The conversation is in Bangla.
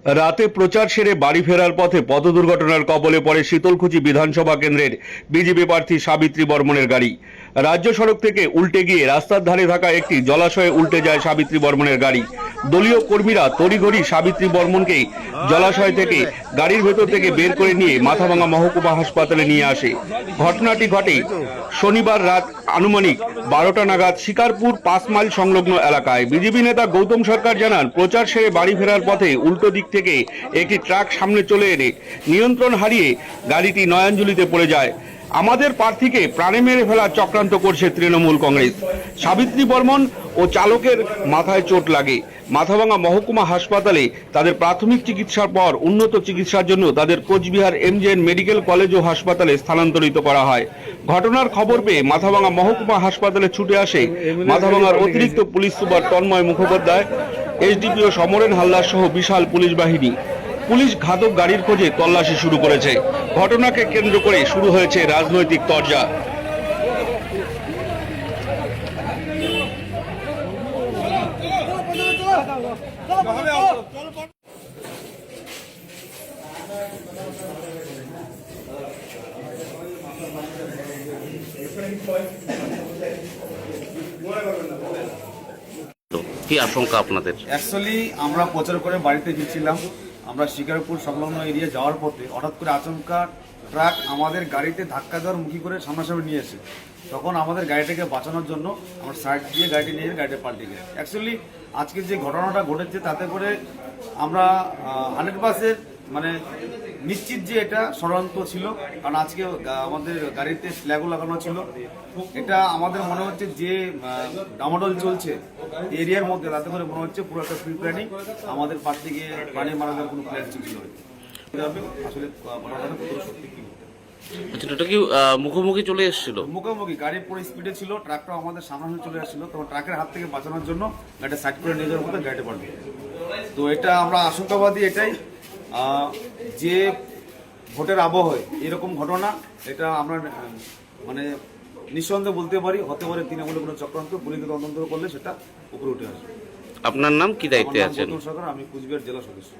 রাতে প্রচার সেরে বাড়ি ফেরার পথে পথ দুর্ঘটনার কবলে পড়ে শীতলকুচি বিধানসভা কেন্দ্রের বিজেপি প্রার্থী সাবিত্রী বর্মনের গাড়ি। রাজ্য সড়ক থেকে উল্টে গিয়ে রাস্তার ধারে থাকা একটি জলাশয়ে উল্টে যায় সাবিত্রী বর্মনের গাড়ি। দলীয় কর্মীরা তড়িঘড়ি সাবিত্রী বর্মনকে জলাশয় থেকে গাড়ির ভেতর থেকে বের করে নিয়ে মাথাভাঙা মহকুমা হাসপাতালে নিয়ে আসে। ঘটনাটি ঘটে শনিবার রাত আনুমানিক 12টা নাগাদ শিকারপুর 5 মাইল সংলগ্ন এলাকায়। বিজেপি নেতা গৌতম সরকার জানান, প্রচার সেরে বাড়ি ফেরার পথে উল্টো দিক থেকে একটি ট্রাক সামনে চলে এনে নিয়ন্ত্রণ হারিয়ে গাড়িটি নয়াঞ্জলিতে পড়ে যায়। আমাদের প্রার্থীকে প্রাণে মেরে ফেলার চক্রান্ত করছে তৃণমূল কংগ্রেস। সাবিত্রী বর্মন ও চালকের মাথায় চোট লাগে। মাথাভাঙা মহকুমা হাসপাতালে তাদের প্রাথমিক চিকিৎসার পর উন্নত চিকিৎসার জন্য তাদের কোচবিহার এমজেএন মেডিকেল কলেজ ও হাসপাতালে স্থানান্তরিত করা হয়। ঘটনার খবর পেয়ে মাথাভাঙা মহকুমা হাসপাতালে ছুটে আসে মাথাভাঙার অতিরিক্ত police super Tanmoy Mukhopadhyay, SDPO Samaren Haldar সহ বিশাল পুলিশ বাহিনী। পুলিশ ঘাতক গাড়ির খোঁজে তল্লাশি শুরু করেছে। ঘটনাকে কেন্দ্র করে শুরু হয়েছে রাজনৈতিক তরজা। কি আশঙ্কা আপনাদের? অ্যাকচুয়ালি আমরা প্রচার করে বাড়িতে গিয়েছিলাম। আমরা শিকারপুর সংলগ্ন এরিয়া যাওয়ার পথে হঠাৎ করে আচমকা ট্রাক আমাদের গাড়িতে ধাক্কা দেওয়ার মুখী করে সামনাসামনি নিয়েছে। তখন আমাদের গাড়িটাকে বাঁচানোর জন্য আমরা সাইড দিয়ে গাড়িটি নিয়ে গাড়িটা পাল্টে গেছে। অ্যাকচুয়ালি আজকে যে ঘটনাটা ঘটেছে তাতে করে আমরা 100% মানে নিশ্চিত যে এটা ষড়যন্ত্র ছিল, কারণ আজকে আমাদের গাড়িতে ফ্ল্যাগও লাগানো ছিল। এটা আমাদের মনে হচ্ছে যে ডামাডোল চলছে এরিয়ার মধ্যে, তাতে করে মনে হচ্ছে পুরো একটা প্রি প্ল্যানিং আমাদের পাশ থেকে প্রাণী মারা যাওয়ার কোনো প্ল্যান ছিল। আসলে সত্যি কি ওটা কি মুখোমুখি চলে এসেছিল? মুখোমুখি গাড়ি পুরো স্পিডে ছিল, ট্রাকটা আমাদের সামনে চলে আসছিল। তখন ট্রাকের হাত থেকে বাঁচানোর জন্য গাড়িটা সাইড করে নিয়ে যাওয়ার মতো গাড়িটা পাল্টে। তো এটা আমরা আশঙ্কাবাদী এটাই যে ভোটের আবহে এরকম ঘটনা, এটা আমরা মানে নিঃসন্দেহে বলতে পারি হতে পারে তৃণমূলের কোনো চক্রান্ত। পুলিশ তদন্ত করলে সেটা উপরে উঠে আসবে। আপনার নাম কি দায়িত্বে আছেন? গৌতম সরকার, আমি কুচবিহার জেলা সদস্য।